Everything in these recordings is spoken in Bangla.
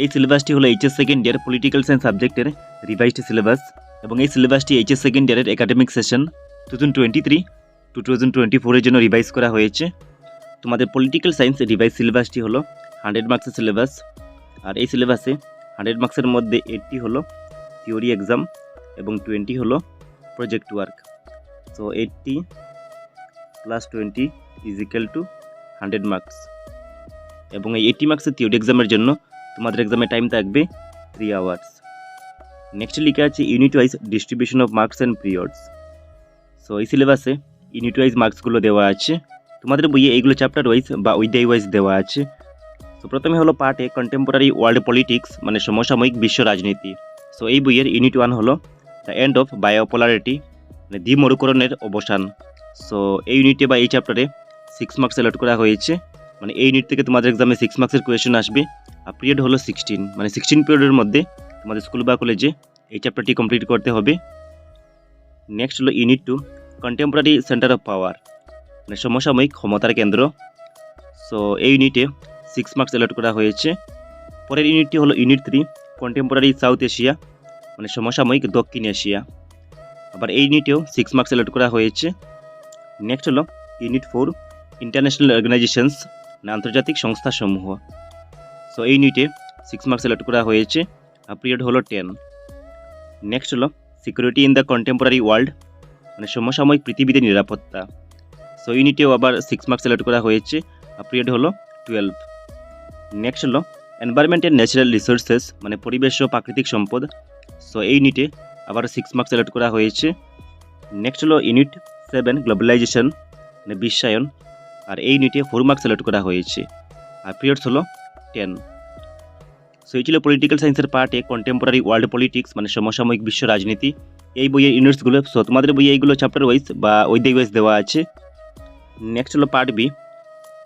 এই সিলেবাসটি হলো HS second year political science সাবজেক্টের রিভাইজড সিলেবাস এবং এই সিলেবাসটি এইচএস সেকেন্ড ইয়ারের একাডেমিক সেশন 2023 টু 2024 জন্য রিভাইজ করা হয়েছে। তোমাদের পলিটিক্যাল সায়েন্স রিভাইজ সিলেবাসটি হলো 100 মার্কসের সিলেবাস। আর এই সিলেবাসে 100 মার্কসের মধ্যে 80 হলো থিওরি এক্সাম এবং 20 হলো প্রজেক্ট ওয়ার্ক। So 80 + 20 = 100 marks. এবং এই 80 মার্কসের থিওরি এক্সামের জন্য তোমাদের এক্সামে টাইম থাকবে 3 আওয়ার্স। নেক্সট লিখে আছে unit wise distribution of marks and periods. So এই সিলেবাসে ইউনিট ওয়াইজ মার্কসগুলো দেওয়া আছে। তোমাদের বইয়ে এইগুলো চ্যাপ্টার ওয়াইজ বা অধ্যায় ওয়াইজ দেওয়া আছে। সো প্রথমে হলো পার্ট এ কন্টেম্পোরারি ওয়ার্ল্ড পলিটিক্স মানে সমসাময়িক বিশ্ব রাজনীতি। সো এই বইয়ের ইউনিট 1 হলো দ্য এন্ড অফ বায়োপোলারিটি মানে দ্বিমরুকরণের অবসান। সো এই ইউনিটে বা এই চ্যাপ্টারে 6 মার্কস অ্যালট করা হয়েছে। মানে এই ইউনিট থেকে তোমাদের এক্সামে 6 মার্কসের কোয়েশ্চেন আসবে। আর পিরিয়ড হলো 16 মানে 16 পিরিয়ডের মধ্যে তোমাদের স্কুল বা কলেজে এই চ্যাপ্টারটি কমপ্লিট করতে হবে। নেক্সট হলো unit 2 contemporary centre of power মানে সমসাময়িক ক্ষমতার কেন্দ্র। সো এই ইউনিটে 6 মার্কস অ্যালট করা হয়েছে। পরের ইউনিটটি হলো ইউনিট 3 কন্টেম্পোরারি সাউথ এশিয়া মানে সমসাময়িক দক্ষিণ এশিয়া। আবার এই ইউনিটেও 6 মার্কস অ্যালট করা হয়েছে। নেক্সট হলো ইউনিট 4 ইন্টারন্যাশনাল অর্গানাইজেশনস মানে আন্তর্জাতিক সংস্থাসমূহ। সো এই ইউনিটে 6 মার্কস অ্যালট করা হয়েছে। আর পিরিয়ড হলো 10। নেক্সট হলো security in the contemporary world মানে সমসাময়িক পৃথিবীতে নিরাপত্তা। সো ইউনিটেও আবার 6 মার্কস অ্যালট করা হয়েছে। আর পিরিয়ড হলো 12। নেক্সট হলো এনভায়রনমেন্ট অ্যান্ড ন্যাচারাল রিসোর্সেস মানে পরিবেশ ও প্রাকৃতিক সম্পদ। সো এই ইউনিটে আবার 6 মার্কস অ্যালট করা হয়েছে। নেক্সট হলো ইউনিট 7 গ্লোবালাইজেশন মানে বিশ্বায়ন। আর এই ইউনিটে 4 মার্কস অ্যালট করা হয়েছে। আর পিরিয়ডস হলো 10। সো এই ছিল পলিটিক্যাল সায়েন্সের পার্ট এ কন্টেম্পোরারি ওয়ার্ল্ড পলিটিক্স মানে সমসাময়িক বিশ্ব রাজনীতি এই বইয়ের ইউনিটসগুলো। সো তোমাদের বইয়ে এইগুলো চ্যাপ্টার ওয়াইজ বা অধ্যায় ওয়াইজ দেওয়া আছে। নেক্সট হলো part B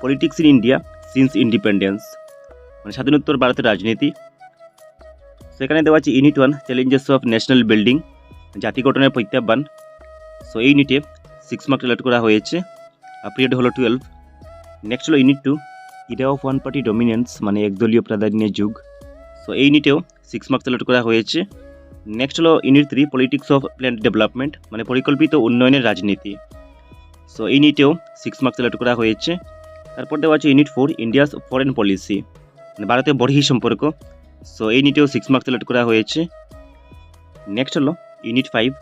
politics in India since independence মানে স্বাধীনোত্তর ভারতের রাজনীতি। সেখানে দেওয়া আছে unit 1 challenges of national building জাতি গঠনের প্রত্যাহ্বান। সো এই ইউনিটে 6 মার্কস অ্যালট করা হয়েছে। আর পিরিয়ড হলো 12। নেক্সট হলো unit 2 Ira of one party dominance মানে একদলীয় প্রাধান্যের যুগ। সো এই ইউনিটেও 6 মার্কস অ্যালট করা হয়েছে। নেক্সট হলো unit 3 politics of planned development মানে পরিকল্পিত উন্নয়নের রাজনীতি। সো এই ইউনিটেও 6 মার্কস অ্যালট করা হয়েছে। তারপর দেওয়া আছে ইউনিট 4 ইন্ডিয়াস ফরেন পলিসি মানে ভারতের বহিঃ সম্পর্ক। সো এই ইউনিটেও 6 মার্কস অ্যালট করা হয়েছে। নেক্সট হলো unit 5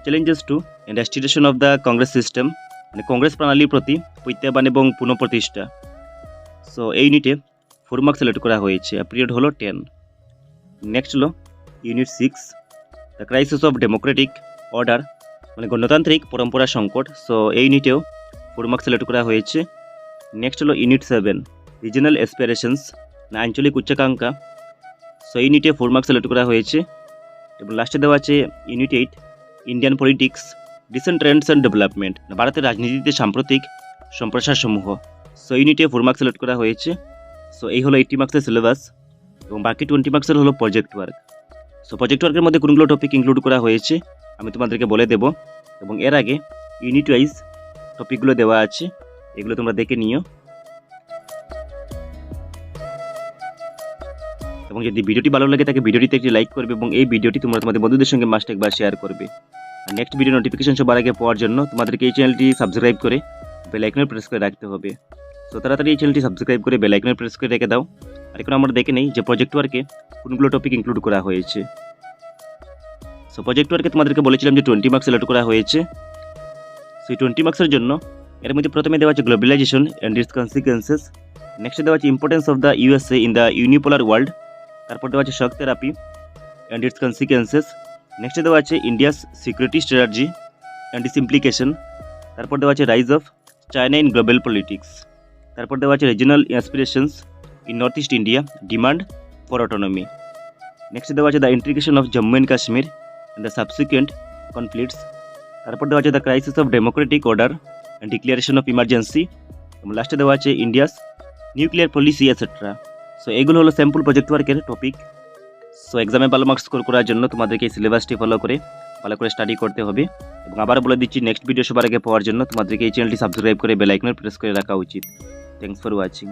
challenges two restitution of the Congress system মানে কংগ্রেস প্রণালীর প্রতি প্রত্যাহ্বান এবং পুনঃপ্রতিষ্ঠা। সো এই ইউনিটে 4 মার্কস অ্যালট করা হয়েছে। আর পিরিয়ড হলো 10। নেক্সট হলো unit 6 the crisis of Democratic order মানে গণতান্ত্রিক পরম্পরা সংকট। সো এই ইউনিটেও 4 মার্কস অ্যালট করা হয়েছে। নেক্সট হলো ইউনিট 7 রিজনাল অ্যাসপিরেশনস মানে আঞ্চলিক উচ্চাকাঙ্ক্ষা। সো এই ইউনিটে 4 মার্কস অ্যালট করা হয়েছে। এবং লাস্টে দেওয়া আছে unit 8 Indian politics recent Trends and development ভারতের রাজনীতিতে সাম্প্রতিক সম্প্রসার সমূহ। সো ইউনিটে 4 মার্কস অ্যালট করা হয়েছে। সো এই হলো 80 মার্কসের সিলেবাস এবং বাকি 20 মার্কসের হলো প্রজেক্ট ওয়ার্ক। সো প্রজেক্ট ওয়ার্কের মধ্যে কোনগুলো টপিক ইনক্লুড করা হয়েছে আমি তোমাদেরকে বলে দেব। এবং এর আগে ইউনিট ওয়াইজ টপিকগুলো দেওয়া আছে, এগুলো তোমরা দেখে নিও। এবং যদি ভিডিওটি ভালো লাগে তাকে ভিডিওটিতে একটি লাইক করবে এবং এই ভিডিওটি তোমরা তোমাদের বন্ধুদের সঙ্গে মাস্ট একবার শেয়ার করবে। আর নেক্সট ভিডিও নোটিফিকেশন সবার আগে পাওয়ার জন্য তোমাদেরকে এই চ্যানেলটি সাবস্ক্রাইব করে বেল আইকনে প্রেস করে রাখতে হবে। সো তাড়াতাড়ি এই চ্যানেলটি সাবস্ক্রাইব করে বেল আইকনে প্রেস করে রেখে দাও। আর এখন আমরা দেখে নেই যে প্রজেক্ট ওয়ার্কে কোনগুলো টপিক ইনক্লুড করা হয়েছে। সো প্রজেক্ট ওয়ার্কে তোমাদেরকে বলেছিলাম যে 20 মার্কস অ্যালট করা হয়েছে। সো এই 20 মার্কসের জন্য এর মধ্যে প্রথমে দেওয়া আছে globalisation and its consequences. Next দেওয়া আছে importance of the USA in the unipolar world. তারপর দেওয়া আছে shock therapy and its consequences. Next দেওয়া আছে India's security strategy and its implication. তারপর দেওয়া আছে rise of China in global politics. তারপর দেওয়া আছে regional aspirations in North East India demand for autonomy. Next দেওয়া আছে the integration of Jammu and Kashmir and the subsequent conflicts. তারপর দেওয়া আছে the crisis of Democratic order and declaration of emergency. এবং লাস্টে দেওয়া আছে India's nuclear policy etcetera. So এগুলো হলো স্যাম্পল প্রজেক্ট ওয়ার্কের টপিক। সো এক্সামে ভালো মার্কস স্কোর করার জন্য তোমাদেরকে এই সিলেবাসটি ফলো করে ভালো করে স্টাডি করতে হবে। এবং আবার বলে দিচ্ছি নেক্সট ভিডিও সবার আগে পাওয়ার জন্য তোমাদেরকে এই চ্যানেলটি সাবস্ক্রাইব করে বেল আইকনে প্রেস করে রাখা উচিত। Thanks for watching.